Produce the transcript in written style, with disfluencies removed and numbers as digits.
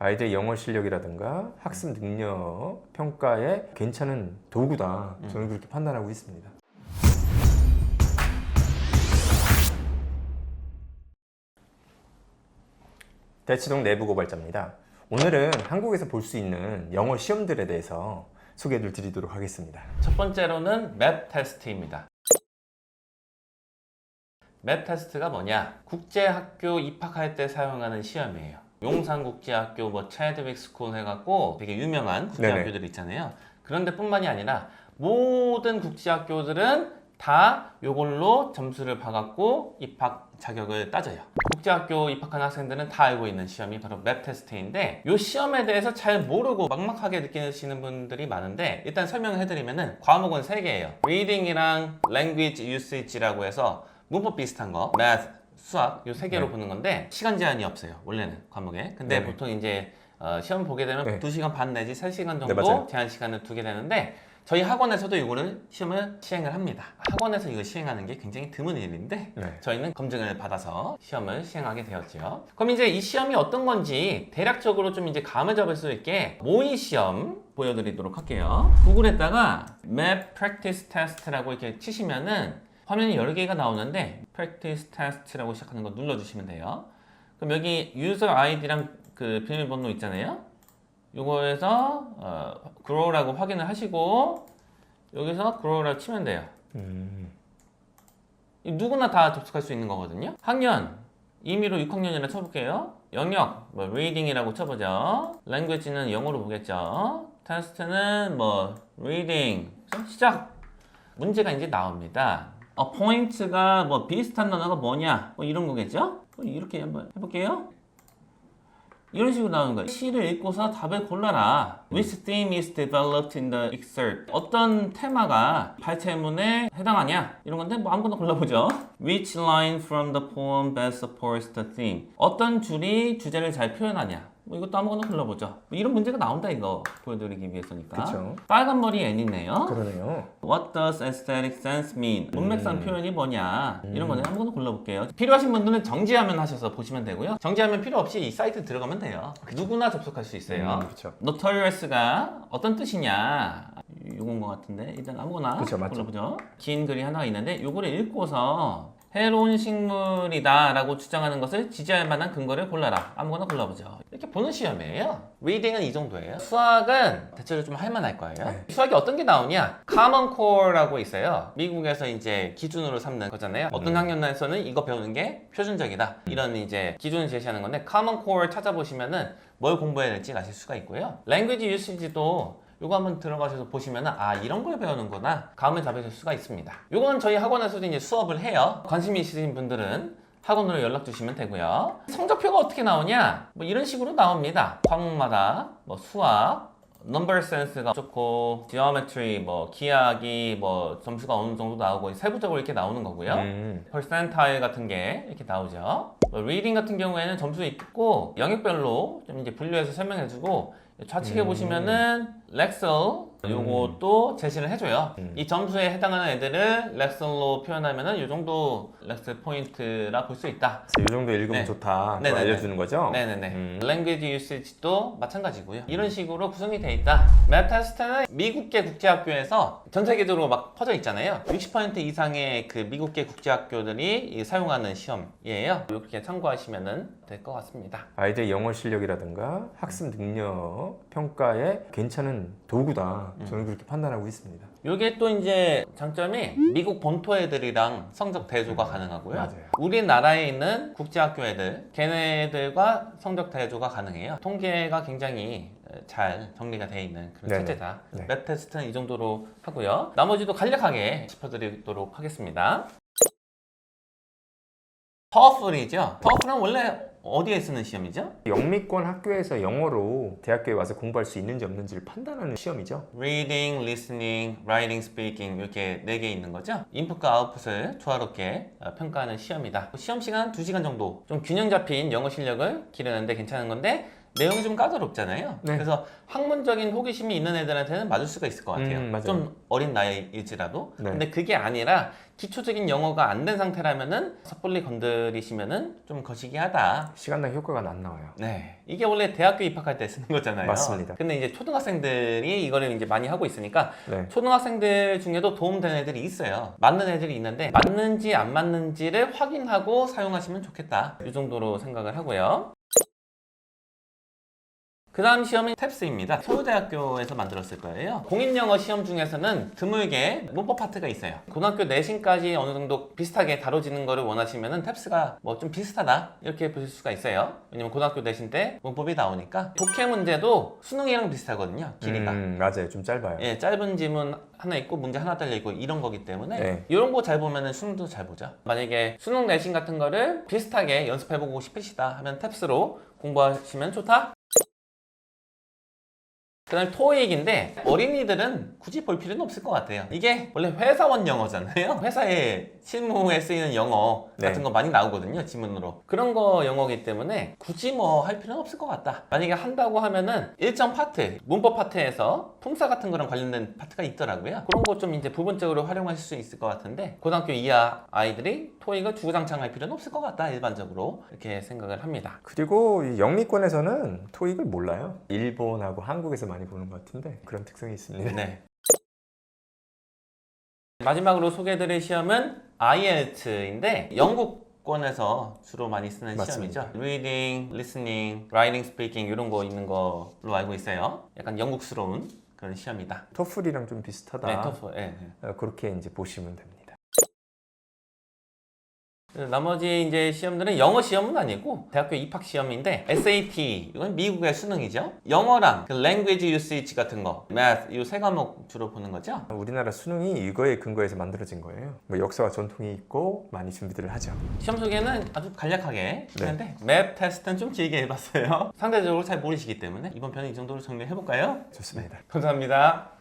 아이들의 영어 실력이라든가 학습 능력 평가에 괜찮은 도구다. 저는 그렇게 판단하고 있습니다. 대치동 내부 고발자입니다. 오늘은 한국에서 볼 수 있는 영어 시험들에 대해서 소개를 드리도록 하겠습니다. 첫 번째로는 맵 테스트입니다. 맵 테스트가 뭐냐? 국제학교 입학할 때 사용하는 시험이에요. 용산국제학교, 체드윅 스쿨 해갖고 되게 유명한 국제학교들 있잖아요. 그런데 뿐만이 아니라 모든 국제학교들은 다 이걸로 점수를 봐갖고 입학 자격을 따져요. 국제학교 입학한 학생들은 다 알고 있는 시험이 바로 맵 테스트인데, 이 시험에 대해서 잘 모르고 막막하게 느끼시는 분들이 많은데, 일단 설명을 해드리면은 과목은 3개예요. Reading이랑 Language Usage라고 해서 문법 비슷한 거, Math, 수학 이 3개로 보는 건데, 시간 제한이 없어요 원래는 과목에. 근데 보통 이제 시험 보게 되면 2시간 반 내지 3시간 정도 제한 시간을 두게 되는데, 저희 학원에서도 이거를 시험을 시행을 합니다. 학원에서 이거 시행하는 게 굉장히 드문 일인데 저희는 검증을 받아서 시험을 시행하게 되었죠. 그럼 이제 이 시험이 어떤 건지 대략적으로 좀 이제 감을 잡을 수 있게 모의 시험 보여드리도록 할게요. 구글에다가 Map Practice Test라고 이렇게 치시면은 화면이 여러 개가 나오는데, Practice Test라고 시작하는 거 눌러주시면 돼요. 그럼 여기 유저 아이디랑 그 비밀번호 있잖아요. 요거에서 grow라고 확인을 하시고 여기서 grow라고 치면 돼요. 누구나 다 접속할 수 있는 거거든요. 학년 임의로 6학년이라 쳐볼게요. 영역 reading이라고 쳐보죠. language는 영어로 보겠죠. 테스트는 reading. 시작. 문제가 이제 나옵니다. 포인트가 비슷한 단어가 뭐냐 이런 거겠죠. 이렇게 한번 해볼게요. 이런 식으로 나오는 거예요. 시를 읽고서 답을 골라라. Which theme is developed in the excerpt? 어떤 테마가 발췌문에 해당하냐? 이런 건데 아무거나 골라보죠. Which line from the poem best supports the theme? 어떤 줄이 주제를 잘 표현하냐? 이것도 아무거나 골라보죠. 이런 문제가 나온다 이거 보여드리기 위해서니까. 그쵸. 빨간 머리 N이네요. 그러네요. What does aesthetic sense mean? 문맥상 표현이 뭐냐? 이런 거는 아무거나 골라볼게요. 필요하신 분들은 정지화면 하셔서 보시면 되고요. 정지화면 필요 없이 이 사이트 들어가면 돼요. 누구나 접속할 수 있어요. Notorious가 어떤 뜻이냐? 요건 것 같은데 일단 아무거나 골라보죠. 긴 글이 하나가 있는데 요거를 읽고서 해로운 식물이다 라고 주장하는 것을 지지할 만한 근거를 골라라. 아무거나 골라보죠. 이렇게 보는 시험이에요. 리딩은 이 정도예요. 수학은 대체로 좀 할만할 거예요. 수학이 어떤 게 나오냐? Common Core라고 있어요. 미국에서 이제 기준으로 삼는 거잖아요. 어떤 학년에서는 이거 배우는 게 표준적이다. 이런 이제 기준을 제시하는 건데, Common Core 찾아보시면은 뭘 공부해야 될지 아실 수가 있고요. Language Usage도 요거 한번 들어가셔서 보시면은 이런 걸 배우는구나 감을 잡으실 수가 있습니다. 요거는 저희 학원에서도 이제 수업을 해요. 관심이 있으신 분들은 학원으로 연락 주시면 되고요. 성적표가 어떻게 나오냐? 이런 식으로 나옵니다. 과목마다 수학, 넘버 센스가 좋고, 지오메트리, 기하기, 점수가 어느 정도 나오고 세부적으로 이렇게 나오는 거고요. 퍼센타일 같은 게 이렇게 나오죠. 리딩 같은 경우에는 점수 있고 영역별로 좀 이제 분류해서 설명해주고, 좌측에 보시면은 렉셀 요것도 제시를 해줘요. 이 점수에 해당하는 애들을 렉셀로 표현하면은 이 정도 렉셀 포인트라 볼 수 있다. 이 정도 읽으면 좋다 알려주는 거죠? 네네네. Language Usage도 마찬가지고요. 이런 식으로 구성이 돼 있다. 맵 테스트는 미국계 국제학교에서 전 세계적으로 막 퍼져 있잖아요. 60% 이상의 그 미국계 국제학교들이 사용하는 시험이에요. 이렇게 참고하시면 될 것 같습니다. 아이들의 영어 실력이라든가 학습 능력 평가에 괜찮은 도구다. 저는 그렇게 판단하고 있습니다. 이게 또 이제 장점이 미국 본토 애들이랑 성적 대조가 가능하고요. 맞아요. 우리나라에 있는 국제학교 애들, 걔네들과 성적 대조가 가능해요. 통계가 굉장히 잘 정리가 되어 있는 그런 체제다. 맵 테스트는 이 정도로 하고요. 나머지도 간략하게 짚어드리도록 하겠습니다. TOEFL이죠. TOEFL은 원래 어디에 쓰는 시험이죠? 영미권 학교에서 영어로 대학교에 와서 공부할 수 있는지 없는지를 판단하는 시험이죠. Reading, Listening, Writing, Speaking 이렇게 4개 있는 거죠. 인풋과 아웃풋을 조화롭게 평가하는 시험이다. 시험 시간 2시간 정도 좀 균형 잡힌 영어 실력을 기르는데 괜찮은 건데, 내용이 좀 까다롭잖아요. 네. 그래서 학문적인 호기심이 있는 애들한테는 맞을 수가 있을 것 같아요. 맞아요. 좀 어린 나이일지라도. 네. 근데 그게 아니라 기초적인 영어가 안 된 상태라면은 섣불리 건드리시면은 좀 거시기하다. 시간당 효과가 안 나와요. 네, 이게 원래 대학교 입학할 때 쓰는 거잖아요. 맞습니다. 근데 이제 초등학생들이 이거를 이제 많이 하고 있으니까 네. 초등학생들 중에도 도움되는 애들이 있어요. 맞는 애들이 있는데 맞는지 안 맞는지를 확인하고 사용하시면 좋겠다. 이 정도로 생각을 하고요. 그 다음 시험은 탭스입니다. 서울대학교에서 만들었을 거예요. 공인영어 시험 중에서는 드물게 문법 파트가 있어요. 고등학교 내신까지 어느 정도 비슷하게 다뤄지는 거를 원하시면은 탭스가 뭐 좀 비슷하다 이렇게 보실 수가 있어요. 왜냐면 고등학교 내신 때 문법이 나오니까 독해 문제도 수능이랑 비슷하거든요. 길이가. 맞아요. 좀 짧아요. 예, 짧은 지문 하나 있고 문제 하나 달려 있고 이런 거기 때문에 네. 이런 거 잘 보면은 수능도 잘 보죠. 만약에 수능 내신 같은 거를 비슷하게 연습해보고 싶으시다 하면 탭스로 공부하시면 좋다. 그 다음에 토익인데 어린이들은 굳이 볼 필요는 없을 것 같아요. 이게 원래 회사원 영어잖아요. 회사에 실무에 쓰이는 영어 같은 네. 거 많이 나오거든요. 지문으로. 그런 거 영어이기 때문에 굳이 뭐 할 필요는 없을 것 같다. 만약에 한다고 하면은 일정 파트, 문법 파트에서 품사 같은 거랑 관련된 파트가 있더라고요. 그런 거 좀 이제 부분적으로 활용하실 수 있을 것 같은데 고등학교 이하 아이들이 토익을 주구장창 할 필요는 없을 것 같다. 일반적으로 이렇게 생각을 합니다. 그리고 이 영미권에서는 토익을 몰라요. 일본하고 한국에서 많이 보는 것 같은데 그런 특성이 있습니다. 네. 마지막으로 소개해드릴 시험은 IELTS인데 영국권에서 주로 많이 쓰는 맞습니다. 시험이죠. Reading, Listening, Writing, Speaking 이런 거 있는 걸로 알고 있어요. 약간 영국스러운 그런 시험이다. 토플이랑 좀 비슷하다. 네, 토플. 네. 그렇게 이제 보시면 됩니다. 나머지 이제 시험들은 영어 시험은 아니고 대학교 입학 시험인데 SAT 이건 미국의 수능이죠. 영어랑 그 language usage 같은 거, math 이 세 과목 주로 보는 거죠. 우리나라 수능이 이거에 근거해서 만들어진 거예요. 뭐 역사와 전통이 있고 많이 준비들을 하죠. 시험 소개는 아주 간략하게 네. 했는데 맵 테스트는 좀 길게 해봤어요. 상대적으로 잘 모르시기 때문에 이번 편은 이 정도로 정리해볼까요? 좋습니다. 감사합니다.